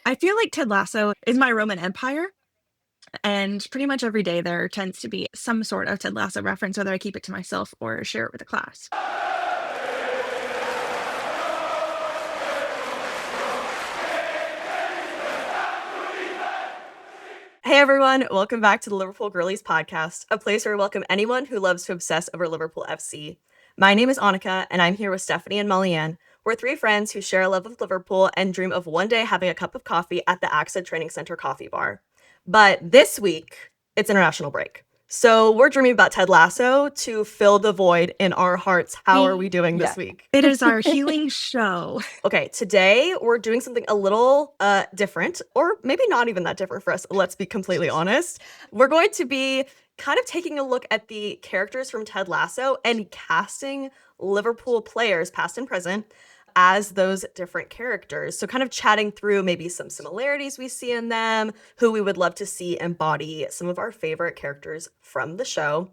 I feel like Ted Lasso is my Roman Empire, and pretty much every day there tends to be some sort of Ted Lasso reference, whether I keep it to myself or share it with the class. Hey everyone, welcome back to the Liverpool Girlies Podcast, a place where we welcome anyone who loves to obsess over Liverpool FC. My name is Annika, and I'm here with Stephanie and Molly-Ann. We're three friends who share a love of Liverpool and dream of one day having a cup of coffee at the AXA Training Center coffee bar. But this week, it's international break. So we're dreaming about Ted Lasso to fill the void in our hearts. How are we doing this week? It is our healing show. Okay, today we're doing something a little different, or maybe not even that different for us, let's be completely honest. We're going to be kind of taking a look at the characters from Ted Lasso and casting Liverpool players, past and present, as those different characters. So kind of chatting through maybe some similarities we see in them, who we would love to see embody some of our favorite characters from the show.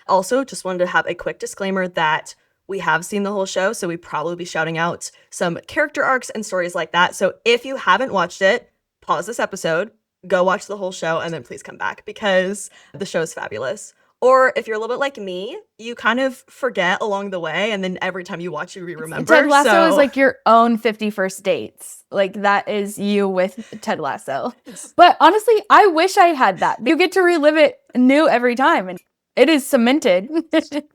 Also, just wanted to have a quick disclaimer that we have seen the whole show, so we probably be shouting out some character arcs and stories like that. So if you haven't watched it, pause this episode, go watch the whole show, and then please come back because the show is fabulous. Or if you're a little bit like me, you kind of forget along the way, and then every time you watch, you remember. Ted Lasso is like your own 51st dates. Like, that is you with Ted Lasso. But honestly, I wish I had that. You get to relive it new every time, and it is cemented.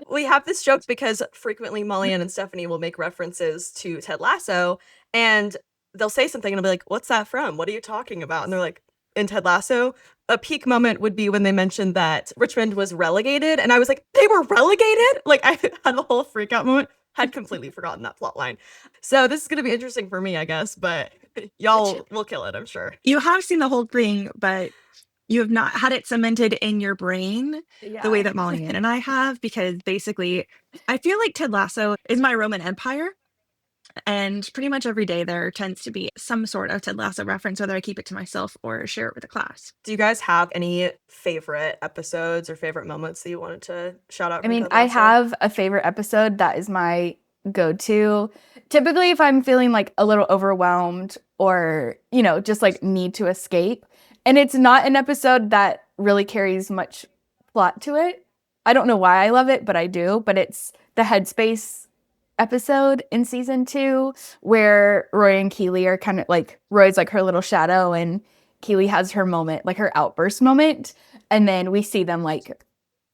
We have this joke because frequently Molly-Ann and Stephanie will make references to Ted Lasso, and they'll say something, and I'll be like, what's that from? What are you talking about? And they're like, in Ted Lasso, a peak moment would be when they mentioned that Richmond was relegated. And I was like, they were relegated? Like, I had a whole freak out moment. Had completely forgotten that plot line. So this is going to be interesting for me, I guess. But y'all will kill it, I'm sure. You have seen the whole thing, but you have not had it cemented in your brain the way that Molly-Ann and I have. Because basically, I feel like Ted Lasso is my Roman Empire. And pretty much every day there tends to be some sort of Ted Lasso reference, whether I keep it to myself or share it with the class. Do you guys have any favorite episodes or favorite moments that you wanted to shout out? I mean, I have a favorite episode that is my go-to. Typically, if I'm feeling like a little overwhelmed or, you know, just like need to escape. And it's not an episode that really carries much plot to it. I don't know why I love it, but I do. But it's the Headspace episode in season 2 where Roy and Keely are kind of like, Roy's like her little shadow and Keely has her moment, like her outburst moment, and then we see them like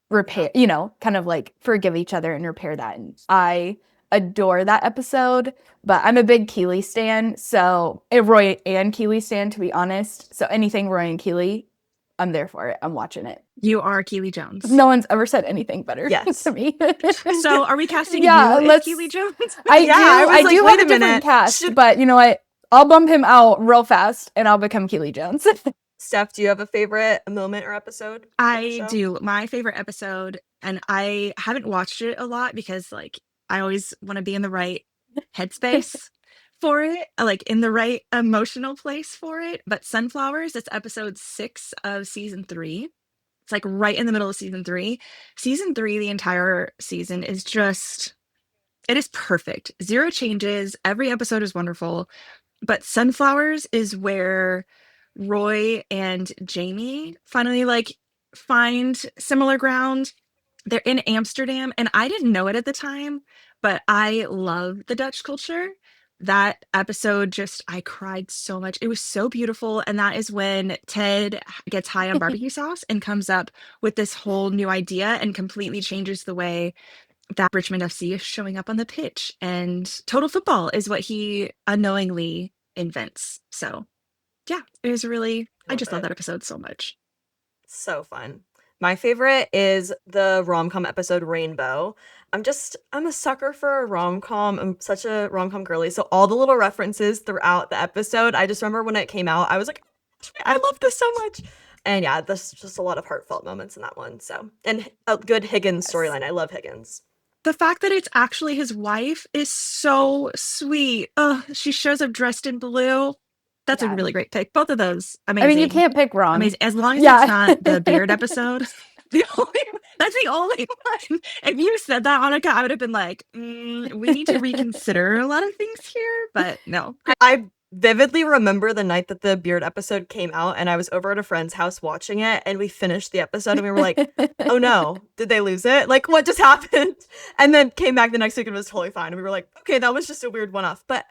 repair, you know, kind of like forgive each other and repair that. And I adore that episode, but I'm a big Keely stan, so Roy and Keely stan, to be honest. So anything Roy and Keely, I'm there for it. I'm watching it. You are Keely Jones. No one's ever said anything better to me. So are we casting you as Keely Jones? I do have a different cast, but you know what? I'll bump him out real fast and I'll become Keely Jones. Steph, do you have a favorite moment or episode? I do. My favorite episode, and I haven't watched it a lot because like I always want to be in the right headspace for it, like in the right emotional place for it. But Sunflowers, it's episode 6 of season 3. It's like right in the middle of season 3. Season 3, the entire season is just, it is perfect. 0 changes. Every episode is wonderful. But Sunflowers is where Roy and Jamie finally like find similar ground. They're in Amsterdam, and I didn't know it at the time, but I love the Dutch culture. That episode just, I cried so much. It was so beautiful. And that is when Ted gets high on barbecue sauce and comes up with this whole new idea and completely changes the way that Richmond FC is showing up on the pitch. And total football is what he unknowingly invents. So yeah, it was really, I just love that episode so much. So fun. My favorite is the rom-com episode Rainbow. I'm a sucker for a rom-com. I'm such a rom-com girly. So all the little references throughout the episode, I just remember when it came out, I was like, I love this so much. And yeah, there's just a lot of heartfelt moments in that one. So, and a good Higgins storyline. I love Higgins. The fact that it's actually his wife is so sweet. She shows up dressed in blue. That's a really great pick. Both of those, amazing. I mean, you can't pick wrong. Amazing. As long as it's not the beard episode. That's the only one. If you said that, Annika, I would have been like, we need to reconsider a lot of things here. But no. I vividly remember the night that the Beard episode came out, and I was over at a friend's house watching it, and we finished the episode, and we were like, oh no, did they lose it? Like, what just happened? And then came back the next week and it was totally fine. And we were like, okay, that was just a weird one-off. But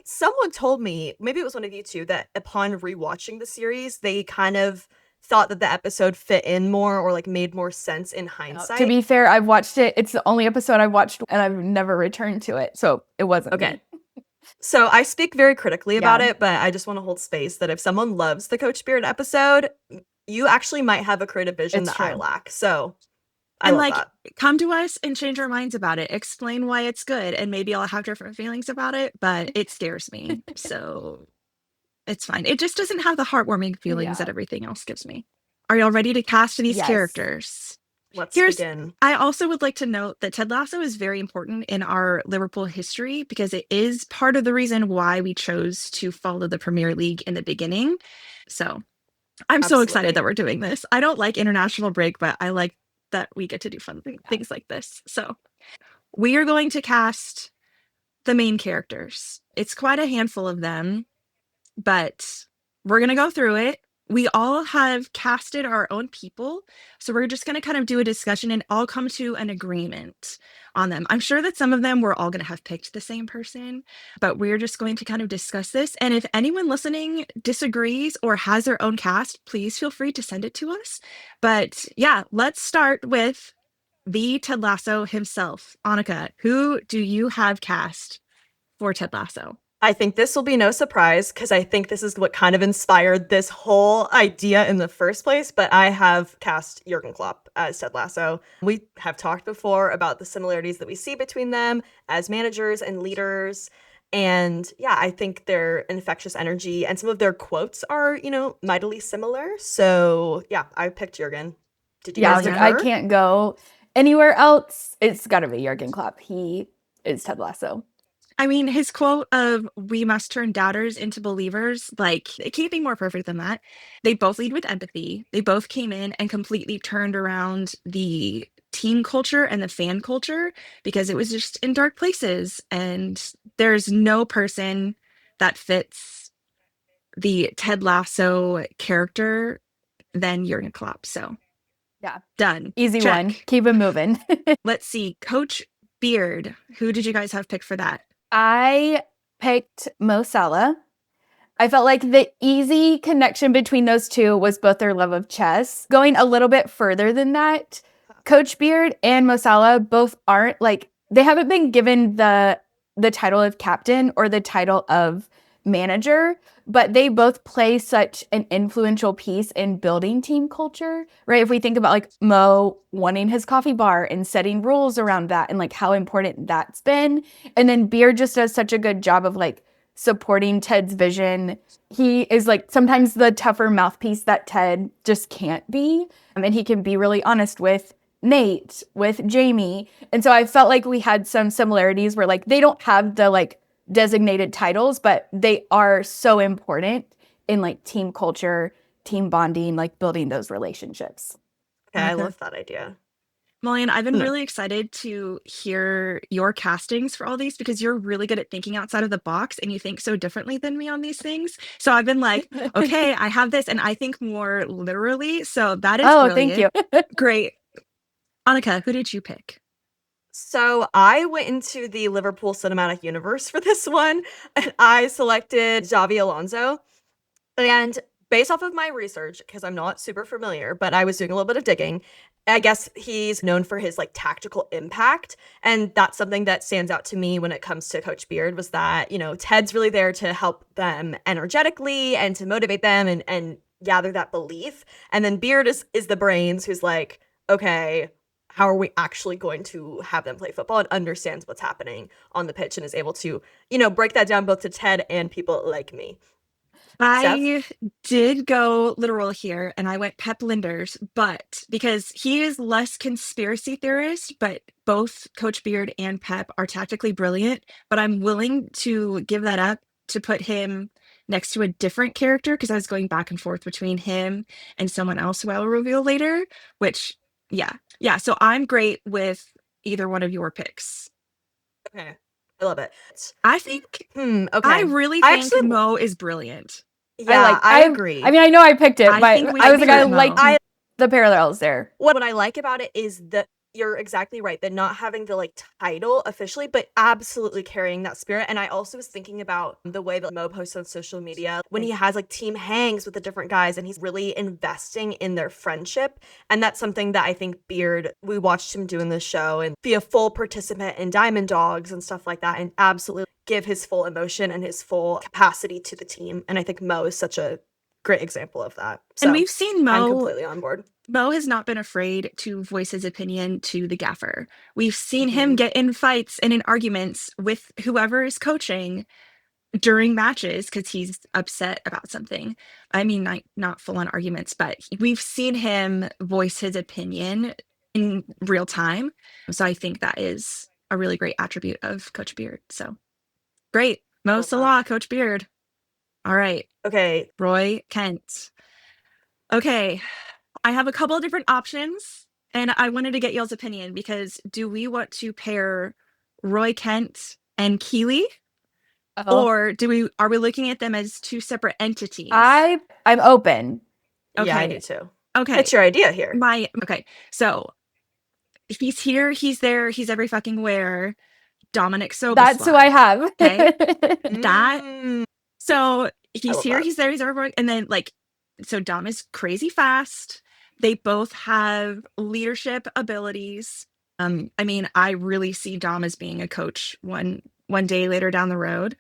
someone told me, maybe it was one of you two, that upon rewatching the series, they kind of thought that the episode fit in more or like made more sense in hindsight. To be fair, I've watched it. It's the only episode I've watched and I've never returned to it. So it wasn't Okay. me. So I speak very critically about it, but I just want to hold space that if someone loves the Coach Beard episode, you actually might have a creative vision It's that I true. lack. So I And love like, that. come to us and change our minds about it. Explain why it's good, and maybe I'll have different feelings about it, but it scares me. So it's fine. It just doesn't have the heartwarming feelings Yeah. that everything else gives me. Are y'all ready to cast these Yes. characters? Let's Here's- begin. I also would like to note that Ted Lasso is very important in our Liverpool history because it is part of the reason why we chose to follow the Premier League in the beginning. So I'm so excited Absolutely. that we're doing this. I don't like international break, but I like that we get to do fun things like this. So we are going to cast the main characters. It's quite a handful of them, but we're going to go through it. We all have casted our own people. So we're just going to kind of do a discussion and all come to an agreement on them. I'm sure that some of them we're all going to have picked the same person, but we're just going to kind of discuss this. And if anyone listening disagrees or has their own cast, please feel free to send it to us. But yeah, let's start with the Ted Lasso himself. Annika, who do you have cast for Ted Lasso? I think this will be no surprise because I think this is what kind of inspired this whole idea in the first place. But I have cast Jurgen Klopp as Ted Lasso. We have talked before about the similarities that we see between them as managers and leaders. And yeah, I think their infectious energy and some of their quotes are, mightily similar. So yeah, I picked Jurgen. Did you Yeah, I guys was like, I concur? can't go anywhere else. It's got to be Jurgen Klopp. He is Ted Lasso. I mean, his quote of "we must turn doubters into believers," like, it can't be more perfect than that. They both lead with empathy. They both came in and completely turned around the team culture and the fan culture because it was just in dark places. And there's no person that fits the Ted Lasso character than Jurgen Klopp. So, Yeah. done. Easy Check. one. Keep it moving. Let's see. Coach Beard. Who did you guys have picked for that? I picked Mo Salah. I felt like the easy connection between those two was both their love of chess. Going a little bit further than that, Coach Beard and Mo Salah both aren't they haven't been given the title of captain or the title of manager, but they both play such an influential piece in building team culture, right? If we think about Mo wanting his coffee bar and setting rules around that and how important that's been. And then Beard just does such a good job of supporting Ted's vision. He is sometimes the tougher mouthpiece that Ted just can't be. And he can be really honest with Nate, with Jamie. And so I felt like we had some similarities where they don't have the designated titles, but they are so important in team culture, team bonding, building those relationships. Okay, I Okay. love that idea. Mullion, I've been Hmm. really excited to hear your castings for all these because you're really good at thinking outside of the box and you think so differently than me on these things. So I've been like, okay, I have this and I think more literally. So that is Thank you. Great. Annika, who did you pick? So I went into the Liverpool cinematic universe for this one, and I selected Xavi Alonso. And based off of my research, because I'm not super familiar, but I was doing a little bit of digging, I guess he's known for his tactical impact. And that's something that stands out to me when it comes to Coach Beard was that, Ted's really there to help them energetically and to motivate them and gather that belief. And then Beard is the brains who's like, okay, how are we actually going to have them play football, and understands what's happening on the pitch and is able to, break that down both to Ted and people like me. I did go literal here and I went Pep Linders, but because he is less conspiracy theorist, but both Coach Beard and Pep are tactically brilliant, but I'm willing to give that up to put him next to a different character because I was going back and forth between him and someone else who I will reveal later, which, yeah. So I'm great with either one of your picks. Okay. I love it. I think Okay. I really I think actually- Mo is brilliant. Yeah, I agree. I mean, I know I picked it, I but think we I was like, should I pick like Mo. the parallels there. What I like about it is that you're exactly right, that not having the like title officially, but absolutely carrying that spirit. And I also was thinking about the way that Mo posts on social media when he has like team hangs with the different guys and he's really investing in their friendship. And that's something that I think Beard, we watched him do in the show and be a full participant in Diamond Dogs and stuff like that, and absolutely give his full emotion and his full capacity to the team. And I think Mo is such a great example of that. So And we've seen I'm Mo. completely on board. Mo has not been afraid to voice his opinion to the gaffer. We've seen him get in fights and in arguments with whoever is coaching during matches because he's upset about something. I mean, not full-on arguments, but we've seen him voice his opinion in real time. So I think that is a really great attribute of Coach Beard. So great. Mo Love that. Salah, Coach Beard. All right. Okay. Roy Kent. Okay. I have a couple of different options, and I wanted to get y'all's opinion because do we want to pair Roy Kent and Keely, or are we looking at them as two separate entities? I'm open. Yeah, I Okay. do too. Okay. It's your idea here. Okay. So he's here, he's there, he's every fucking where. Dominic Soboslai. That's who I have. Okay. Mm. So he's love here, that. he's there, he's everywhere. And then so Dom is crazy fast. They both have leadership abilities. I mean, I really see Dom as being a coach one day later down the road.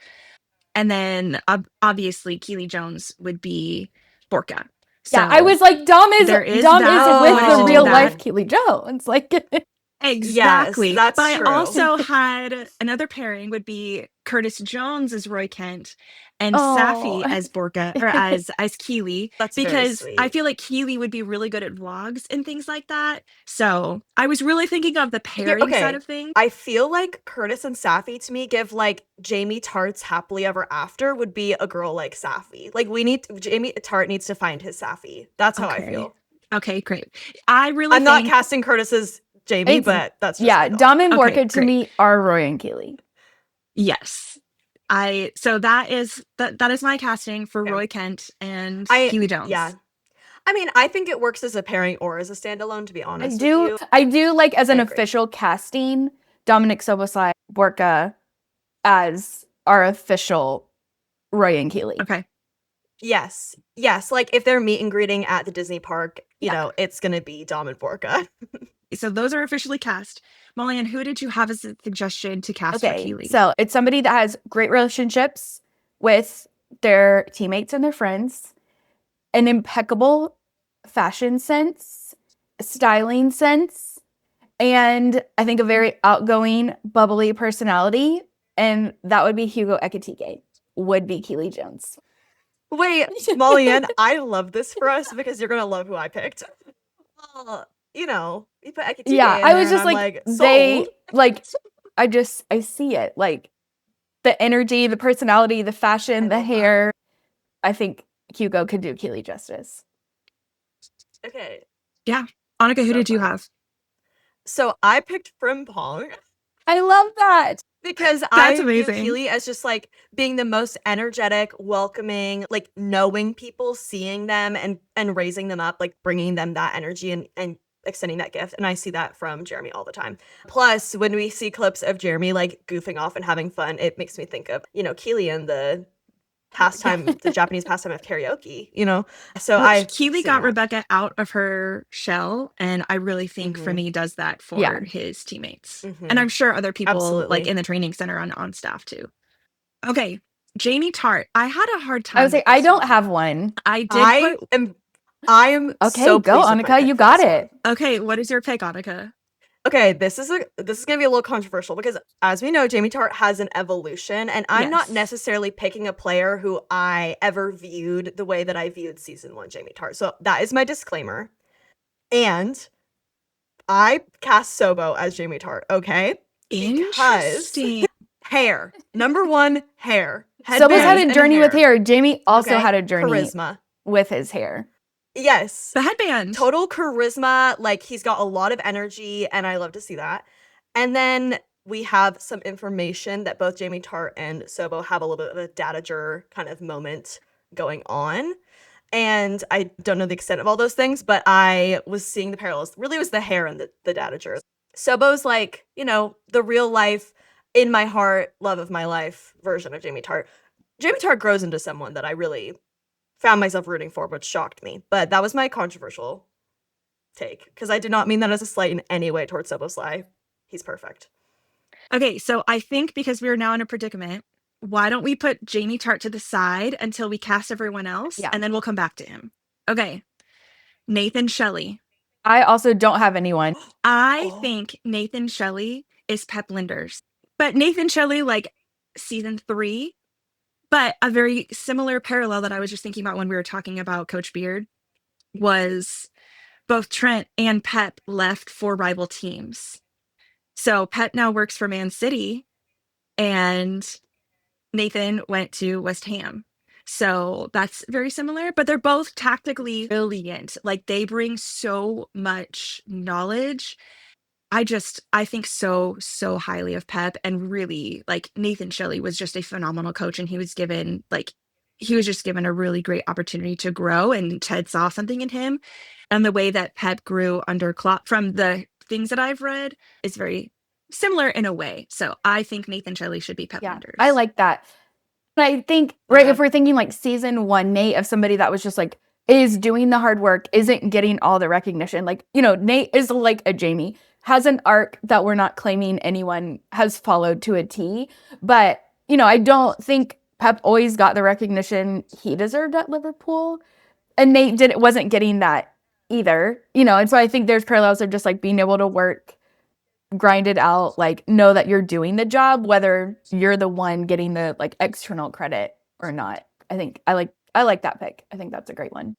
And then obviously Keely Jones would be Borka. So yeah, I was like, Dom is with the real life Keely Jones. Like exactly. Yes, that's but true. I also had another pairing would be Curtis Jones as Roy Kent and Safi as Borka or as Keely. That's because very I sweet. feel like Keely would be really good at vlogs and things like that. So I was really thinking of the pairing side of things. I feel like Curtis and Safi to me give like Jamie Tart's Happily Ever After would be a girl like Safi. Like Jamie Tart needs to find his Safi. That's how I feel. Okay, great. I'm not casting Curtis as Jamie, but that's just Dom and Borka to me are Roy and Keely. Yes. So that is my casting for Roy Kent and Keely Jones. Yeah. I mean, I think it works as a pairing or as a standalone, to be honest with you. I do like as an official casting, Dominic Soboslai, Borka as our official Roy and Keely. Okay. Yes. Like if they're meet and greeting at the Disney park, you know, it's going to be Dom and Borka. So those are officially cast. Molly, and who did you have as a suggestion to cast for Keely? So it's somebody that has great relationships with their teammates and their friends, an impeccable fashion sense, styling sense, and I think a very outgoing, bubbly personality. And that would be Hugo Ekitike, would be Keely Jones. Wait, Molly Ann, I love this for us because you're going to love who I picked. You know, you put Ekitike in I was there just and like, sold. they, like, I see it. Like, the energy, the personality, the fashion, the hair. I think Hugo could do Keely justice. Okay. Yeah. Annika, who did you have? So I picked Frimpong. I love that. Because I view Keely as just like being the most energetic, welcoming, like knowing people, seeing them and raising them up, like bringing them that energy and extending that gift. And I see that from Jeremy all the time. Plus, when we see clips of Jeremy like goofing off and having fun, it makes me think of, you know, Keely and the pastime, the Japanese pastime of karaoke, you know? So Keely got Rebecca out of her shell, and I really think Frimmy does that for his teammates. And I'm sure other people like in the training center on staff too. Okay, Jamie Tart. I had a hard time. I would say I don't have one. I am okay. So go, Annika. You got it. Okay, what is your pick, Annika? Okay, this is gonna be a little controversial because as we know, Jamie Tart has an evolution, and I'm not necessarily picking a player who I ever viewed the way that I viewed season 1 Jamie Tart. So that is my disclaimer. And I cast Sobo as Jamie Tart, okay? Interesting. Because hair. Number 1, hair. Sobo's had a journey with hair. Jamie also had a journey charisma with his hair. Yes. The headband. Total charisma. Like, he's got a lot of energy, and I love to see that. And then we have some information that both Jamie Tart and Sobo have a little bit of a dadager kind of moment going on. And I don't know the extent of all those things, but I was seeing the parallels. Really, it was the hair and the dadager. Sobo's like, the real life, in my heart, love of my life version of Jamie Tart. Jamie Tart grows into someone that I really found myself rooting for, which shocked me. But that was my controversial take, because I did not mean that as a slight in any way towards Soboslai. He's perfect. Okay, so I think because we are now in a predicament, why don't we put Jamie Tart to the side until we cast everyone else, and then we'll come back to him. Okay, Nathan Shelley. I also don't have anyone. I think Nathan Shelley is Pep Linders. But Nathan Shelley, like season 3, but a very similar parallel that I was just thinking about when we were talking about Coach Beard was both Trent and Pep left for rival teams. So Pep now works for Man City and Nathan went to West Ham. So that's very similar, but they're both tactically brilliant. Like they bring so much knowledge. I think so highly of Pep, and really like Nathan Shelley was just a phenomenal coach, and he was just given a really great opportunity to grow, and Ted saw something in him. And the way that Pep grew under Klopp, from the things that I've read, is very similar in a way. So I think Nathan Shelley should be Pep Linders. I like that. But I think, if we're thinking like season 1 Nate, of somebody that was just like, is doing the hard work, isn't getting all the recognition. Like, Nate is like a Jamie, has an arc that we're not claiming anyone has followed to a T. But, I don't think Pep always got the recognition he deserved at Liverpool. And Nate wasn't getting that either, and so I think there's parallels of just like being able to work, grind it out, like know that you're doing the job, whether you're the one getting the like external credit or not. I think I like that pick. I think that's a great one.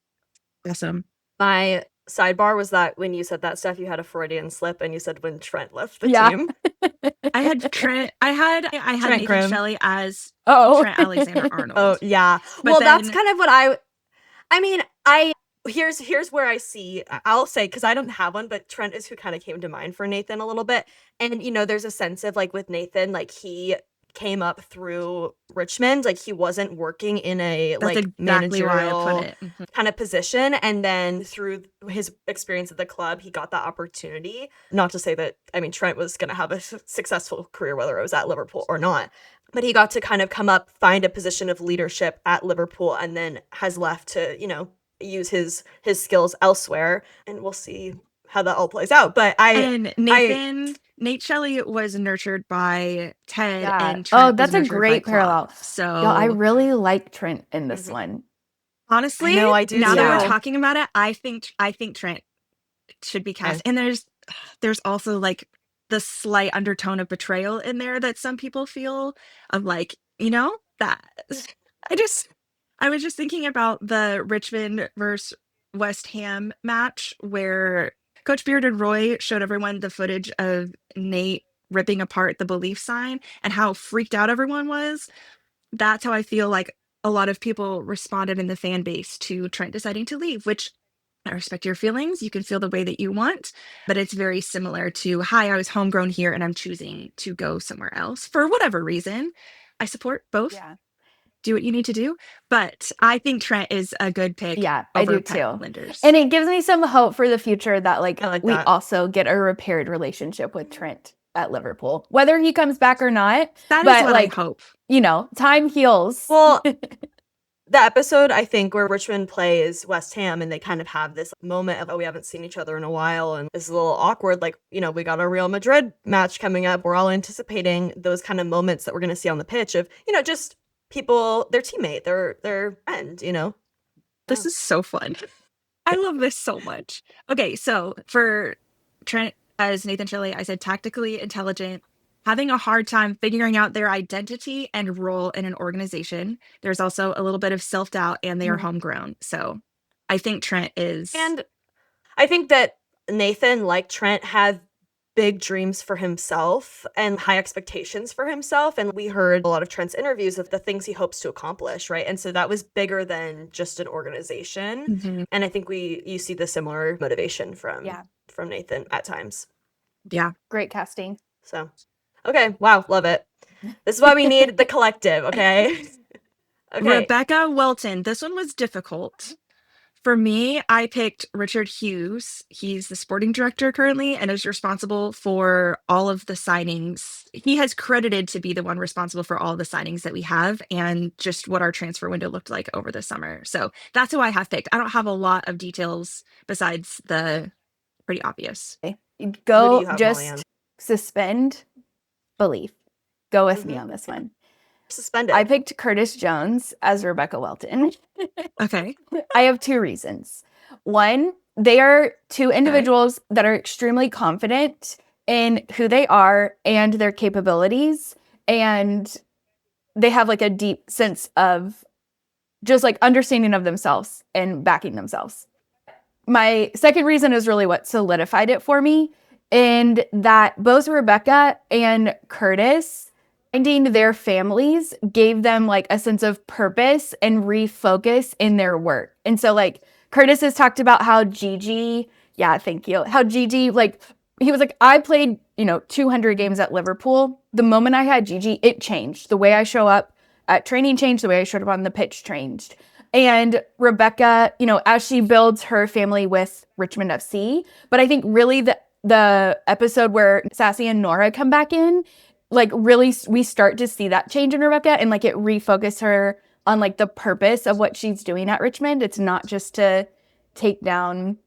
Awesome. My sidebar was that when you said that stuff, you had a Freudian slip and you said when Trent left the team. I had Trent. I had Nathan Grimm. Shelley as Trent Alexander-Arnold. Oh yeah. But well, that's kind of what I mean, here's where I see, I'll say, because I don't have one, but Trent is who kind of came to mind for Nathan a little bit. And, there's a sense of like with Nathan, like he came up through Richmond, like he wasn't working in a That's like exactly why I managerial put it. Mm-hmm. kind of position. And then through his experience at the club, he got that opportunity. Not to say that, I mean, Trent was going to have a successful career, whether it was at Liverpool or not. But he got to kind of come up, find a position of leadership at Liverpool, and then has left to, use his skills elsewhere. And we'll see how that all plays out. But Nate Shelley was nurtured by Ted, and Trent oh, that's a great parallel. So I really like Trent in this one. Honestly, no, I do. Now that we're talking about it, I think Trent should be cast. And there's also like the slight undertone of betrayal in there that some people feel, of like, that I was just thinking about the Richmond versus West Ham match where Coach Beard and Roy showed everyone the footage of Nate ripping apart the belief sign and how freaked out everyone was. That's how I feel like a lot of people responded in the fan base to Trent deciding to leave, which I respect your feelings. You can feel the way that you want, but it's very similar to, hi, I was homegrown here and I'm choosing to go somewhere else for whatever reason. I support both. Yeah. Do what you need to do. But I think Trent is a good pick. Yeah, I do too. Linders. And it gives me some hope for the future that like we that. also get a repaired relationship with Trent at Liverpool, whether he comes back or not. That is what I hope. Time heals. Well, the episode, I think, where Richmond plays West Ham and they kind of have this moment of, we haven't seen each other in a while and it's a little awkward. Like, we got a Real Madrid match coming up. We're all anticipating those kind of moments that we're going to see on the pitch of, just people, their teammate, their friend, This is so fun. I love this so much. Okay, so for Trent as Nathan Shelley, I said tactically intelligent, having a hard time figuring out their identity and role in an organization. There's also a little bit of self-doubt, and they are homegrown. So I think Trent is. And I think that Nathan, like Trent, had big dreams for himself and high expectations for himself. And we heard a lot of Trent's interviews of the things he hopes to accomplish, right? And so that was bigger than just an organization. Mm-hmm. And I think you see the similar motivation from Nathan at times. Yeah. Great casting. So Okay, wow, love it. This is why we need the collective, okay? Okay. Rebecca Welton. This one was difficult. For me, I picked Richard Hughes. He's the sporting director currently and is responsible for all of the signings. He has credited to be the one responsible for all the signings that we have and just what our transfer window looked like over the summer. So that's who I have picked. I don't have a lot of details besides the pretty obvious. Who do Go you have, just Molly-Ann? suspend belief. Go with me on this one. Suspended. I picked Curtis Jones as Rebecca Welton. Okay. I have two reasons. One, they are two individuals that are extremely confident in who they are and their capabilities. And they have like a deep sense of just like understanding of themselves and backing themselves. My second reason is really what solidified it for me, and that both Rebecca and Curtis finding their families gave them like a sense of purpose and refocus in their work. And so like Curtis has talked about how Gigi, thank you. How Gigi, like he was like, I played, 200 games at Liverpool. The moment I had Gigi, it changed. The way I show up at training changed, the way I showed up on the pitch changed. And Rebecca, as she builds her family with Richmond FC, but I think really the episode where Sassy and Nora come back in, like really we start to see that change in Rebecca and like it refocuses her on like the purpose of what she's doing at Richmond. It's not just to take down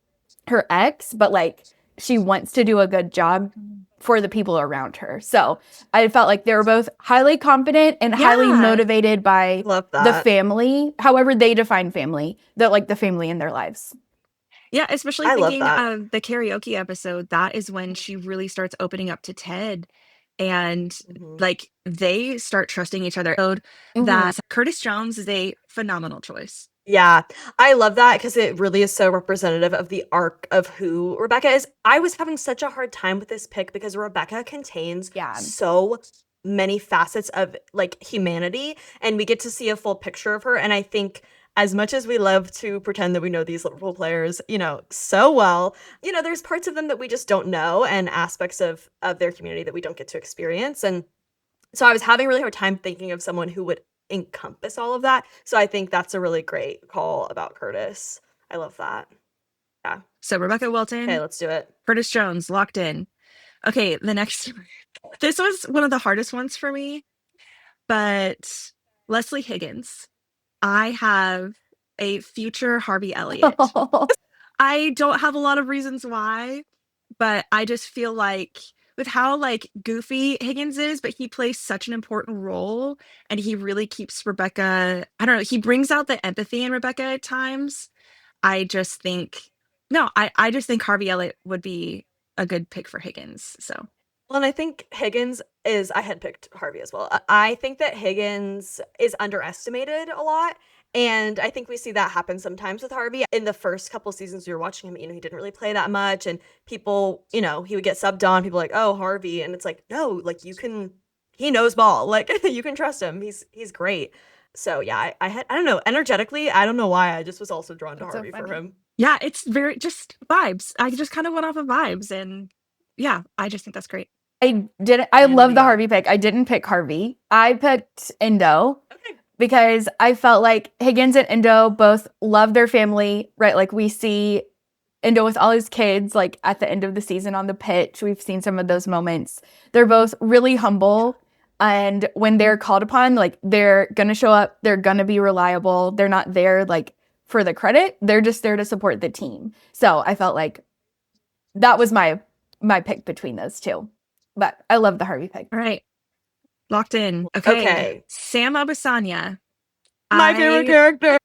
her ex, but like she wants to do a good job for the people around her. So I felt like they were both highly confident and highly motivated by the family, however they define family, the family in their lives. Yeah, especially thinking of the karaoke episode, that is when she really starts opening up to Ted and like they start trusting each other. That Curtis Jones is a phenomenal choice. Yeah, I love that because it really is so representative of the arc of who Rebecca is. I was having such a hard time with this pick because Rebecca contains so many facets of like humanity, and we get to see a full picture of her. And I think as much as we love to pretend that we know these Liverpool players, so well, there's parts of them that we just don't know and aspects of their community that we don't get to experience. And so I was having a really hard time thinking of someone who would encompass all of that. So I think that's a really great call about Curtis. I love that. Yeah. So Rebecca Welton. Okay, let's do it. Curtis Jones, locked in. Okay, the next. This was one of the hardest ones for me, but Leslie Higgins. I have a future Harvey Elliott. I don't have a lot of reasons why, but I just feel like with how like goofy Higgins is, but he plays such an important role and he really keeps Rebecca, I don't know, he brings out the empathy in Rebecca at times. I just think Harvey Elliott would be a good pick for Higgins. So. Well, and I think I had picked Harvey as well. I think that Higgins is underestimated a lot. And I think we see that happen sometimes with Harvey. In the first couple seasons we were watching him, he didn't really play that much. And people, he would get subbed on. People like, oh, Harvey. And it's like, no, like he knows ball. Like you can trust him. He's great. So yeah, I don't know, energetically, I don't know why. I just was also drawn to Harvey for him. Yeah, it's very just vibes. I just kind of went off of vibes. And yeah, I just think that's great. I love the Harvey pick. I didn't pick Harvey. I picked Endo. Okay. Because I felt like Higgins and Endo both love their family, right? Like we see Endo with all his kids, like at the end of the season on the pitch. We've seen some of those moments. They're both really humble. And when they're called upon, like they're going to show up. They're going to be reliable. They're not there like for the credit. They're just there to support the team. So I felt like that was my pick between those two. But I love the Harvey pick. All right. Locked in. Okay. Sam Obisanya. My favorite character.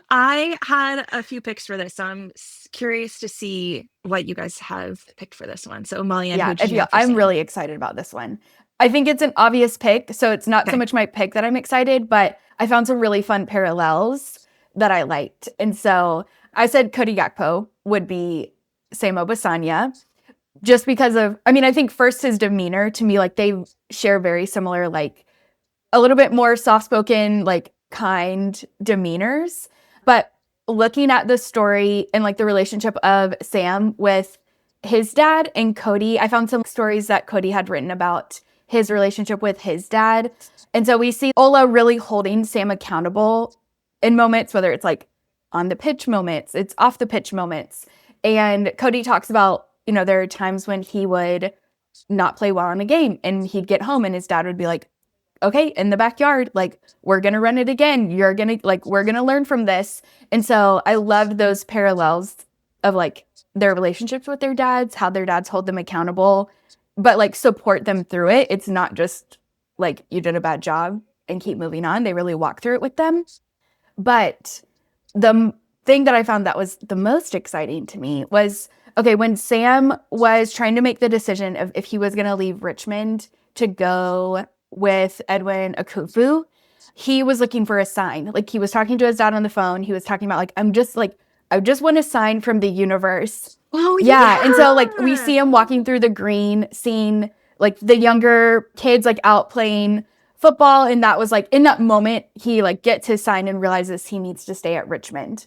I had a few picks for this, so I'm curious to see what you guys have picked for this one. So, Molly-Ann, I'm really excited about this one. I think it's an obvious pick, so it's not so much my pick that I'm excited, but I found some really fun parallels that I liked. And so I said Cody Gakpo would be Sam Obisanya. Just because of, I think first his demeanor to me, like they share very similar, like a little bit more soft-spoken, like kind demeanors. But looking at the story and like the relationship of Sam with his dad and Cody, I found some stories that Cody had written about his relationship with his dad. And so we see Ola really holding Sam accountable in moments, whether it's like on the pitch moments, it's off the pitch moments. And Cody talks about, there are times when he would not play well in a game and he'd get home and his dad would be like, okay, in the backyard, like, we're going to run it again. We're going to learn from this. And so I loved those parallels of like their relationships with their dads, how their dads hold them accountable, but like support them through it. It's not just like you did a bad job and keep moving on. They really walk through it with them. But the thing that I found that was the most exciting to me was, okay, when Sam was trying to make the decision of if he was going to leave Richmond to go with Edwin Akufu, he was looking for a sign. Like, he was talking to his dad on the phone. He was talking about like, I just want a sign from the universe. Oh, yeah. And so like we see him walking through the green, seeing like the younger kids like out playing football. And that was like, in that moment, he like gets his sign and realizes he needs to stay at Richmond.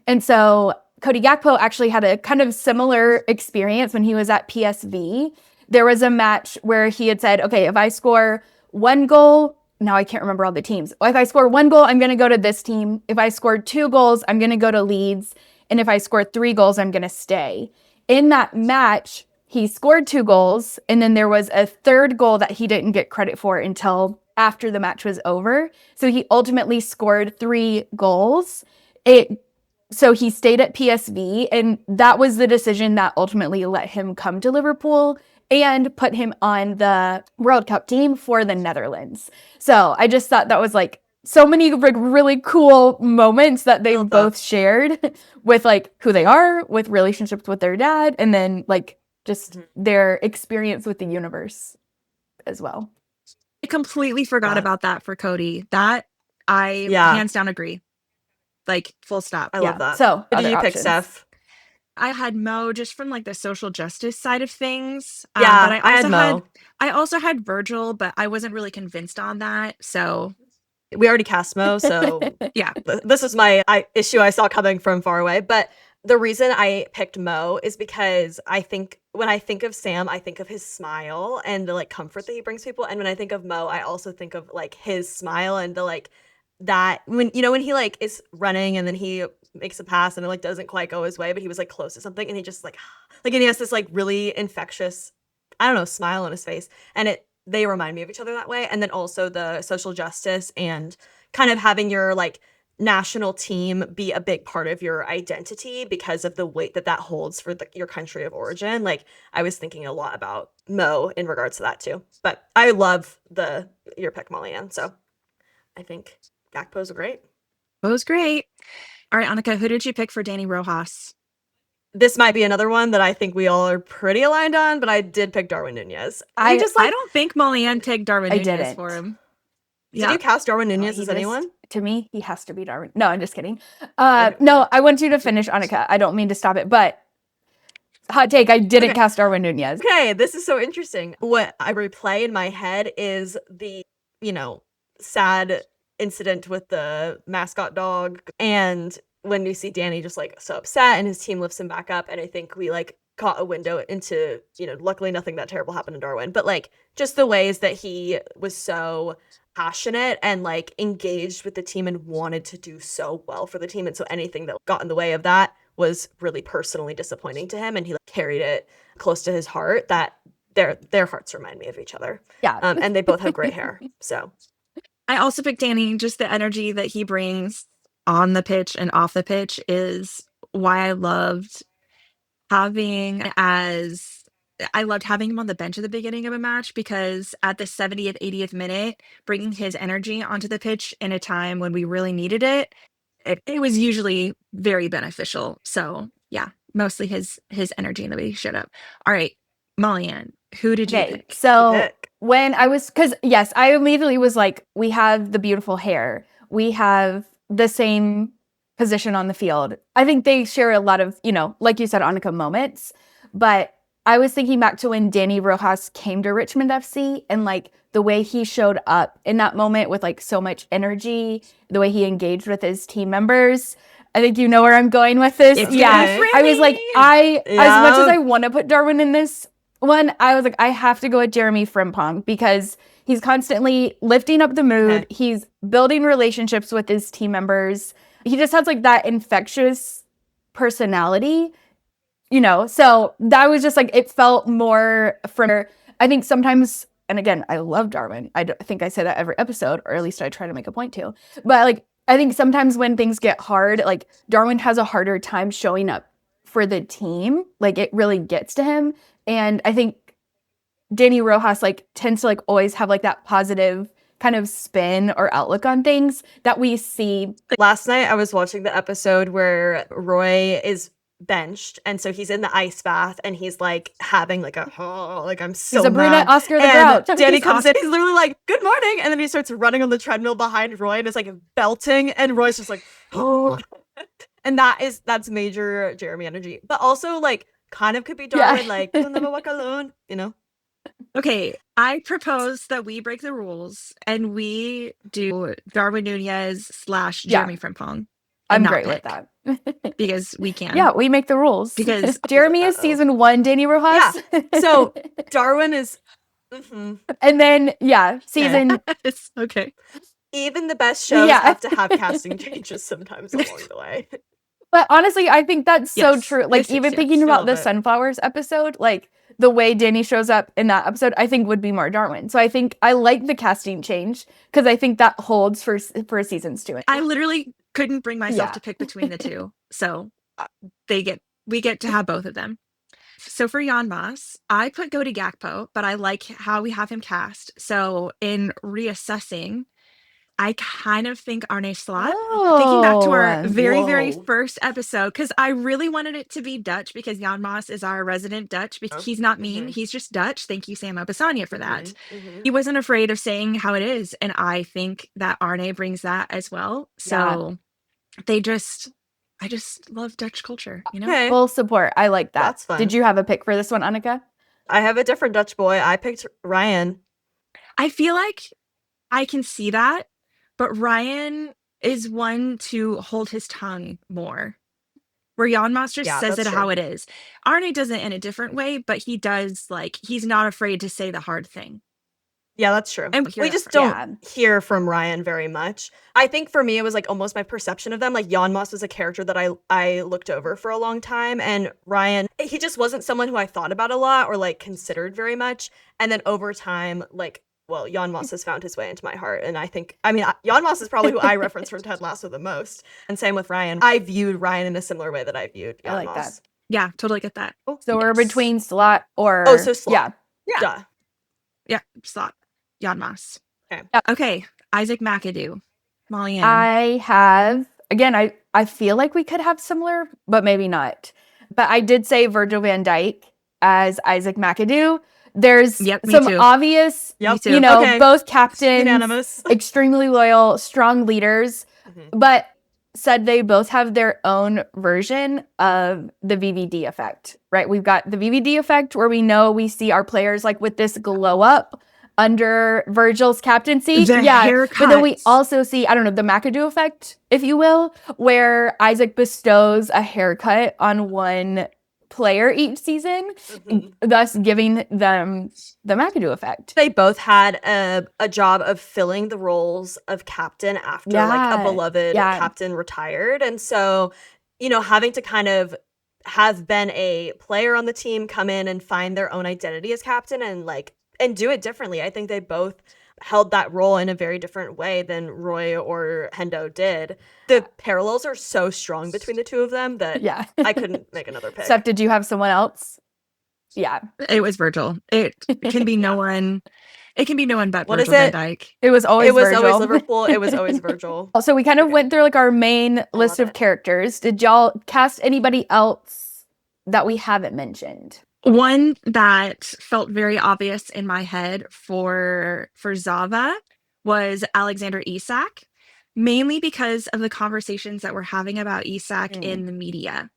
And so Cody Gakpo actually had a kind of similar experience when he was at PSV. There was a match where he had said, okay, if I score one goal, now I can't remember all the teams. If I score one goal, I'm going to go to this team. If I score 2 goals, I'm going to go to Leeds. And if I score 3 goals, I'm going to stay. In that match, he scored 2 goals. And then there was a 3rd goal that he didn't get credit for until after the match was over. So he ultimately scored 3 goals. So he stayed at PSV, and that was the decision that ultimately let him come to Liverpool and put him on the World Cup team for the Netherlands. So I just thought that was like so many like really cool moments that they've both shared with like who they are, with relationships with their dad, and then like just their experience with the universe as well. I completely forgot about that for Cody. That I hands down agree. Like, full stop. I love that. So who did you pick, Steph? I had Mo just from like the social justice side of things. Yeah, but I had Mo. I also had Virgil, but I wasn't really convinced on that. So we already cast Mo, so yeah. This was my issue I saw coming from far away. But the reason I picked Mo is because I think when I think of Sam, I think of his smile and the like comfort that he brings people. And when I think of Mo, I also think of like his smile and the like that when he like is running and then he makes a pass and it like doesn't quite go his way, but he was like close to something and he just like and he has this like really infectious, I don't know, smile on his face, and they remind me of each other that way. And then also the social justice and kind of having your like national team be a big part of your identity because of the weight that holds for your country of origin. Like, I was thinking a lot about Mo in regards to that too. But I love your pick, Molly-Ann. So I think Gakpo's great. Bo's great. All right, Annika, who did you pick for Danny Rojas? This might be another one that I think we all are pretty aligned on, but I did pick Darwin Nunez. I don't think Molly-Ann picked Darwin Nunez for him. Did you cast Darwin Nunez as anyone? To me, he has to be Darwin. No, I'm just kidding. No, I want you to finish, Annika. I don't mean to stop it, but hot take, I didn't cast Darwin Nunez. Okay, this is so interesting. What I replay in my head is the, sad incident with the mascot dog, and when you see Danny just like so upset and his team lifts him back up, and I think we like caught a window into, luckily nothing that terrible happened to Darwin, but like just the ways that he was so passionate and like engaged with the team and wanted to do so well for the team, and so anything that got in the way of that was really personally disappointing to him, and he like carried it close to his heart. That their hearts remind me of each other. Yeah. And they both have great hair. So I also picked Danny. Just the energy that he brings on the pitch and off the pitch is why I loved having him on the bench at the beginning of a match, because at the 70th, 80th minute, bringing his energy onto the pitch in a time when we really needed it was usually very beneficial. So yeah, mostly his energy and the way he showed up. All right, Molly-Ann, who did you pick? So when I was, because yes, I immediately was like, we have the beautiful hair. We have the same position on the field. I think they share a lot of, like you said, Annika, moments. But I was thinking back to when Danny Rojas came to Richmond FC and like the way he showed up in that moment with like so much energy, the way he engaged with his team members. I think you know where I'm going with this. I was like, as much as I want to put Darwin in this, One, I was like, I have to go with Jeremy Frimpong because he's constantly lifting up the mood. Okay. He's building relationships with his team members. He just has like that infectious personality, you know? So that was just like, it felt more from, I think sometimes, and again, I love Darwin. think I say that every episode, or at least I try to make a point to. But like, I think sometimes when things get hard, like Darwin has a harder time showing up for the team. Like it really gets to him. And I think Danny Rojas like tends to like always have like that positive kind of spin or outlook on things that we see. Last night I was watching the episode where Roy is benched, and so he's in the ice bath and he's like having like I'm so He's a brunette mad. Oscar the And Grouch. Danny comes in, he's literally like, good morning, and then he starts running on the treadmill behind Roy and is like belting, and Roy's just like, oh. And that's major Jeremy energy, but also like kind of could be Darwin, like you'll never walk alone, you know. Okay, I propose that we break the rules and we do Darwin Nunez / Jeremy Frimpong. I'm great with that. Because we can. Yeah, we make the rules. Because Jeremy is season 1, Danny Rojas. Yeah. So Darwin is and then season it's okay. Even the best shows have to have casting changes sometimes along the way. But honestly, I think that's so true. Like even thinking about the bit. Sunflowers episode, like the way Danny shows up in that episode, I think would be more Darwin. So I think I like the casting change because I think that holds for seasons 2. I literally couldn't bring myself to pick between the two. So we get to have both of them. So for Jan Maas, I put Go to Gakpo, but I like how we have him cast. So in reassessing, I kind of think Arne Slot, thinking back to our very first episode, because I really wanted it to be Dutch because Jan Maas is our resident Dutch because he's not mean. He's just Dutch. Thank you, Sam Abasanya, for that. He wasn't afraid of saying how it is. And I think that Arne brings that as well. So I just love Dutch culture, you know? Okay. Full support. I like that. That's fun. Did you have a pick for this one, Annika? I have a different Dutch boy. I picked Ryan. I feel like I can see that. But Ryan is one to hold his tongue more. Where Jan Maas just says it how it is. Arne does it in a different way, but he does, like, he's not afraid to say the hard thing. Yeah, that's true. And we just don't hear from Ryan very much. I think for me, it was like almost my perception of them. Like Jan Maas was a character that I looked over for a long time. And Ryan, he just wasn't someone who I thought about a lot or like considered very much. And then over time, like, well, Jan Maas has found his way into my heart. And Jan Maas is probably who I reference from Ted Lasso the most. And same with Ryan. I viewed Ryan in a similar way that I viewed Jan Maas. That. Yeah, totally get that. So we're between Slot or... Oh, so Slot. Yeah. Yeah, Slot. Jan Maas. Okay. Okay, Isaac McAdoo. Molly Ann. I have... Again, I feel like we could have similar, but maybe not. But I did say Virgil van Dijk as Isaac McAdoo. There's some obvious, both captains, unanimous. Extremely loyal, strong leaders, but said they both have their own version of the VVD effect, right? We've got the VVD effect where we see our players like with this glow up under Virgil's captaincy. Haircuts. But then we also see, I don't know, the McAdoo effect, if you will, where Isaac bestows a haircut on one player each season, thus giving them the McAdoo effect. They both had a job of filling the roles of captain after like a beloved captain retired. And so, having to kind of have been a player on the team come in and find their own identity as captain and do it differently. I think they both held that role in a very different way than Roy or Hendo did. The parallels are so strong between the two of them that I couldn't make another pick. Steph, did you have someone else? Yeah. It was Virgil. It can be no one. It can be no one but What Virgil is it? van Dijk. It was always always Liverpool. It was always Virgil. So we kind of went through like our main list of characters. Did y'all cast anybody else that we haven't mentioned? One that felt very obvious in my head for Zava was Alexander Isak, mainly because of the conversations that we're having about Isak in the media.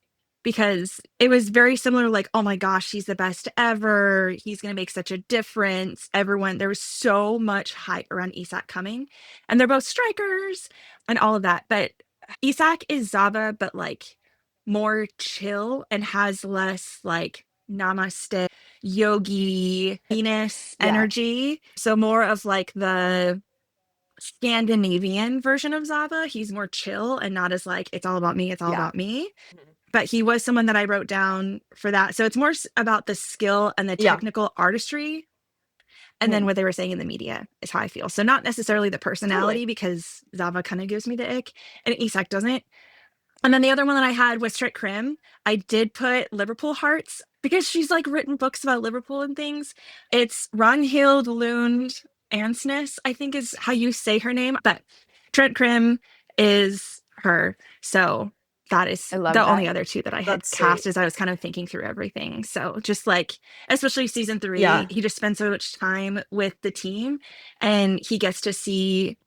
Because it was very similar, like, oh my gosh, he's the best ever. He's going to make such a difference. There was so much hype around Isak coming. And they're both strikers and all of that. But Isak is Zava, but like more chill and has less like namaste, yogi, Venus Yeah. energy. So more of like the Scandinavian version of Zava. He's more chill and not as like, it's all about me, it's all Yeah. about me. But he was someone that I wrote down for that. So it's more about the skill and the Yeah. technical artistry. And then Mhm. what they were saying in the media is how I feel. So not necessarily the personality, Totally. because Zava kind of gives me the ick and Isak doesn't. And then the other one that I had was Trick Krim. I did put Liverpool Hearts because she's like written books about Liverpool and things. It's Ragnhild Lund Ansness, I think is how you say her name. But Trent Krim is her. So that is I love the that. only other two that I had That's cast sweet. as I was kind of thinking through everything. So just like, especially season 3, Yeah. he just spends so much time with the team and he gets to see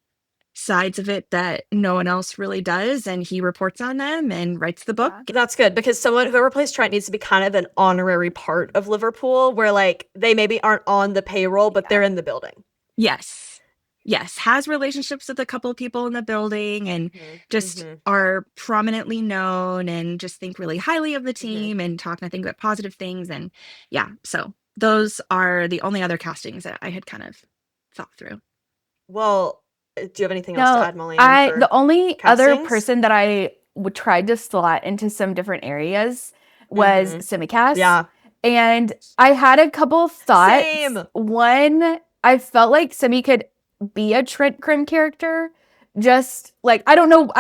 sides of it that no one else really does, and he reports on them and writes the book. Yeah. That's good because whoever plays Trent needs to be kind of an honorary part of Liverpool where like they maybe aren't on the payroll, but they're in the building. Yes, has relationships with a couple of people in the building and just are prominently known and just think really highly of the team and talk nothing but positive things. And yeah, so those are the only other castings that I had kind of thought through. Well, do you have anything else to No, add, Molly? the only other castings? person that I would try to slot into some different areas was Simicast. Yeah. And I had a couple thoughts. Same. One, I felt like Simi could be a Trent Krim character. Just like, I don't know,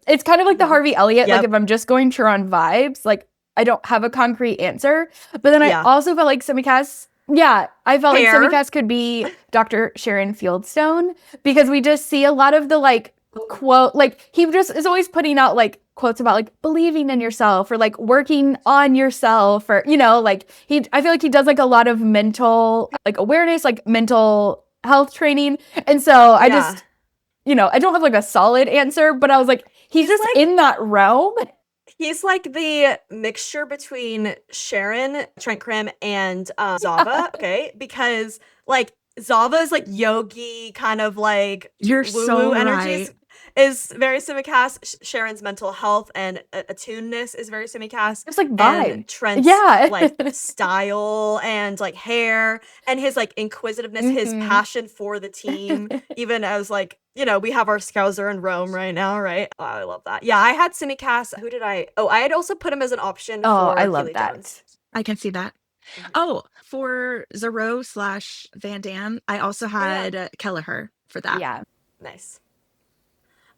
it's kind of like the Harvey Elliott, like if I'm just going Chiron vibes, like I don't have a concrete answer. But then I also felt like Simicast, I felt like Simicast could be Dr. Sharon Fieldstone because we just see a lot of the like quote, like he just is always putting out like quotes about like believing in yourself or like working on yourself or, you know, like I feel like he does like a lot of mental like awareness, like mental health training. And so I just, you know, I don't have like a solid answer, but I was like, he's just like, in that realm. He's like the mixture between Sharon, Trent Krim, and Zava, okay? Because like Zava is like yogi, kind of like You're woo-woo so energies right. is very Simicast. Sharon's mental health and attuneness is very Simicast. It's like vibe. And Trent's like style and like hair and his like inquisitiveness, his passion for the team, even as like, you know, we have our Scouser in Rome right now, right? Oh, I love that. Yeah, I had Simicast. Who did I? Oh, I had also put him as an option for I love Keely that. Jones. I can see that. Oh, for Zero / Van Dam, I also had Kelleher for that. Yeah. Nice.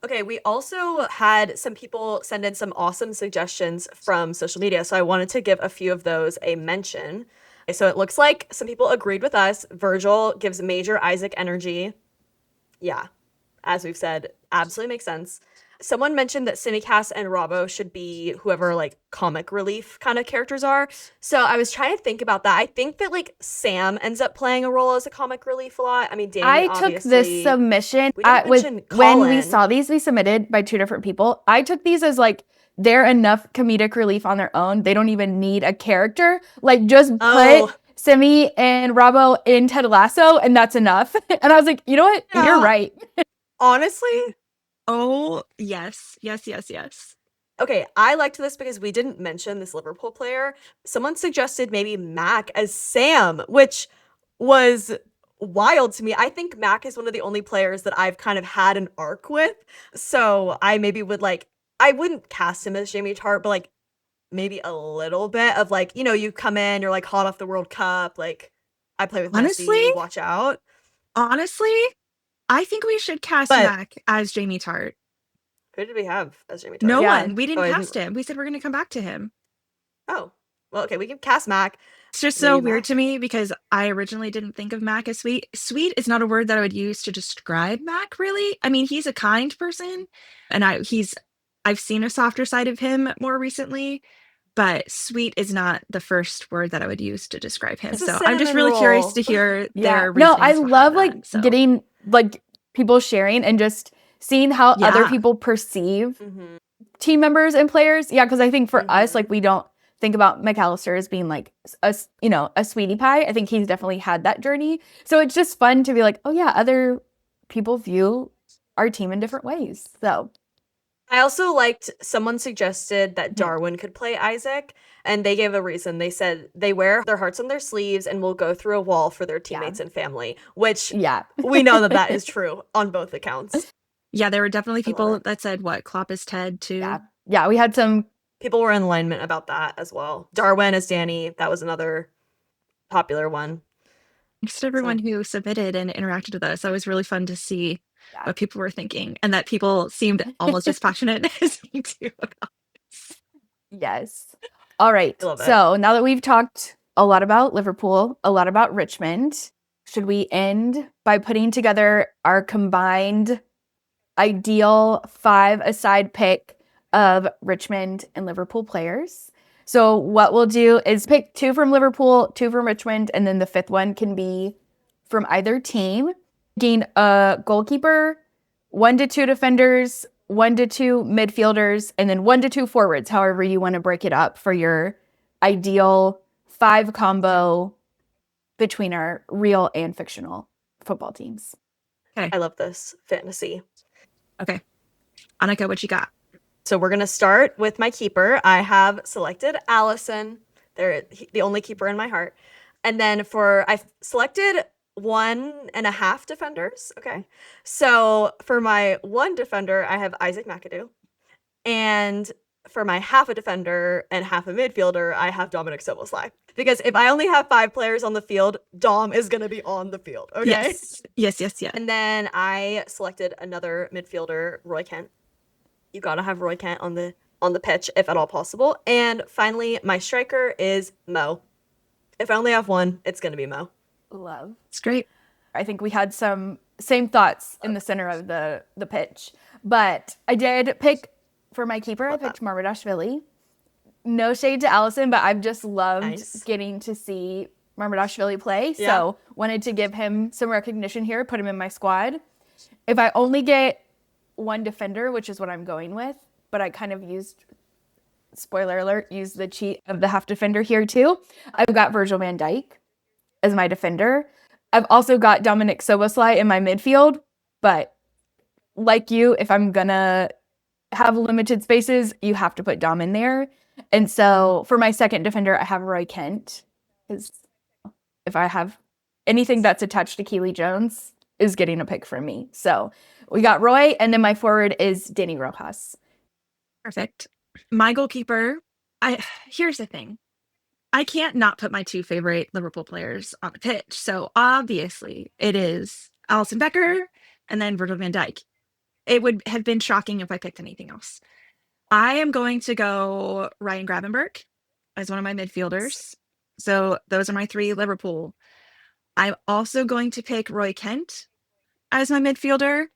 Okay, we also had some people send in some awesome suggestions from social media, so I wanted to give a few of those a mention. Okay, so it looks like some people agreed with us. Virgil gives major Isaac energy. Yeah, as we've said, absolutely makes sense. Someone mentioned that Simicast and Robbo should be whoever like comic relief kind of characters are. So I was trying to think about that. I think that like Sam ends up playing a role as a comic relief a lot. I mean, Danny I obviously. took this submission when we saw these be submitted by 2 different people. I took these as like they're enough comedic relief on their own. They don't even need a character. Like just put Simi and Robbo in Ted Lasso and that's enough. And I was like, you know what? Yeah. You're right. Honestly. Oh, yes. Okay, I liked this because we didn't mention this Liverpool player. Someone suggested maybe Mac as Sam, which was wild to me. I think Mac is one of the only players that I've kind of had an arc with. So I maybe would like, I wouldn't cast him as Jamie Tart, but like maybe a little bit of like, you know, you come in, you're like hot off the World Cup. Like I play with Messi, watch out. Honestly, I think we should cast Mac as Jamie Tart. Who did we have as Jamie Tart? No one. We didn't cast him. We said we're going to come back to him. Oh, well, okay. We can cast Mac. It's just so weird to me because I originally didn't think of Mac as sweet. Sweet is not a word that I would use to describe Mac, really. I mean, he's a kind person, and I've seen a softer side of him more recently, but sweet is not the first word that I would use to describe him. So I'm just really curious to hear their reasonings. No, I love getting like people sharing and just seeing how other people perceive team members and players. Yeah, because I think for us, like we don't think about McAllister as being like a sweetie pie. I think he's definitely had that journey. So it's just fun to be like, oh yeah, other people view our team in different ways. So I also liked someone suggested that Darwin could play Isaac, and they gave a reason. They said they wear their hearts on their sleeves and will go through a wall for their teammates and family, which Yeah. we know that is true on both accounts. Yeah, there were definitely people it. that said, what, Klopp is Ted too? Yeah, we had some. People were in alignment about that as well. Darwin as Danny, that was another popular one. Thanks to everyone who submitted and interacted with us. That was really fun to see what people were thinking, and that people seemed almost as passionate as me too about this. Yes. All right. I love it. So now that we've talked a lot about Liverpool, a lot about Richmond, should we end by putting together our combined ideal 5-a-side pick of Richmond and Liverpool players? So what we'll do is pick 2 from Liverpool, 2 from Richmond, and then the 5th one can be from either team. Gain a goalkeeper, 1 to 2 defenders, 1 to 2 midfielders, and then 1 to 2 forwards, however you want to break it up for your ideal 5 combo between our real and fictional football teams. Okay. I love this fantasy. Okay. Annika, what you got? So we're going to start with my keeper. I have selected Allison. They're the only keeper in my heart. And then I've selected 1.5 defenders. Okay. So for my 1 defender, I have Isaac McAdoo. And for my half a defender and half a midfielder, I have Dominic Soboslai. Because if I only have 5 players on the field, Dom is going to be on the field. Okay. Yes. And then I selected another midfielder, Roy Kent. You gotta have Roy Kent on the pitch if at all possible. And finally, my striker is Mo. If I only have one, it's gonna be Mo. Love. It's great. I think we had some same thoughts in the center of the pitch. But I did pick for my keeper, I picked Marmadashvili. No shade to Allison, but I've just loved getting to see Marmadashvili play. Yeah. So wanted to give him some recognition here, put him in my squad. If I only get 1 defender, which is what I'm going with, but I kind of spoiler alert, used the cheat of the half defender here too. I've got Virgil van Dijk as my defender. I've also got Dominic Soboslai in my midfield, but like you, if I'm gonna have limited spaces, you have to put Dom in there. And so for my second defender, I have Roy Kent, because if I have anything that's attached to Keely Jones is getting a pick from me. So we got Roy, and then my forward is Danny Rojas. Perfect. My goalkeeper, here's the thing. I can't not put my 2 favorite Liverpool players on the pitch. So obviously it is Alisson Becker and then Virgil van Dijk. It would have been shocking if I picked anything else. I am going to go Ryan Gravenberch as one of my midfielders. So those are my 3 Liverpool. I'm also going to pick Roy Kent as my midfielder.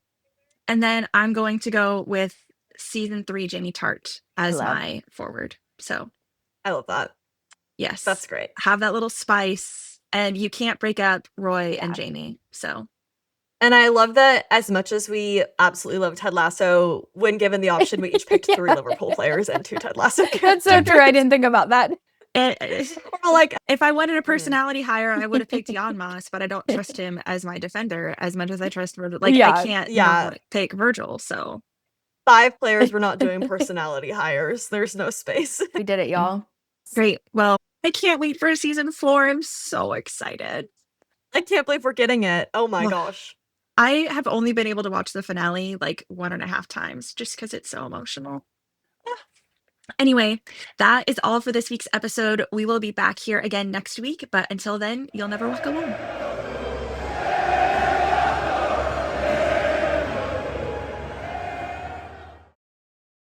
And then I'm going to go with season 3 Jamie Tart as my forward. So I love that. Yes. That's great. Have that little spice. And you can't break up Roy and Jamie. So. And I love that as much as we absolutely love Ted Lasso, when given the option, we each picked 3 Liverpool players and 2 Ted Lasso characters. That's so true. I didn't think about that. Like, if I wanted a personality higher, I would have picked Jan Moss, but I don't trust him as my defender as much as I trust Virgil. Like, I can't not take Virgil, so. 5 players, we're not doing personality hires. There's no space. We did it, y'all. Great. Well, I can't wait for season 4. I'm so excited. I can't believe we're getting it. Oh my gosh. I have only been able to watch the finale like 1.5 times just because it's so emotional. Anyway, that is all for this week's episode. We will be back here again next week, but until then, you'll never walk alone.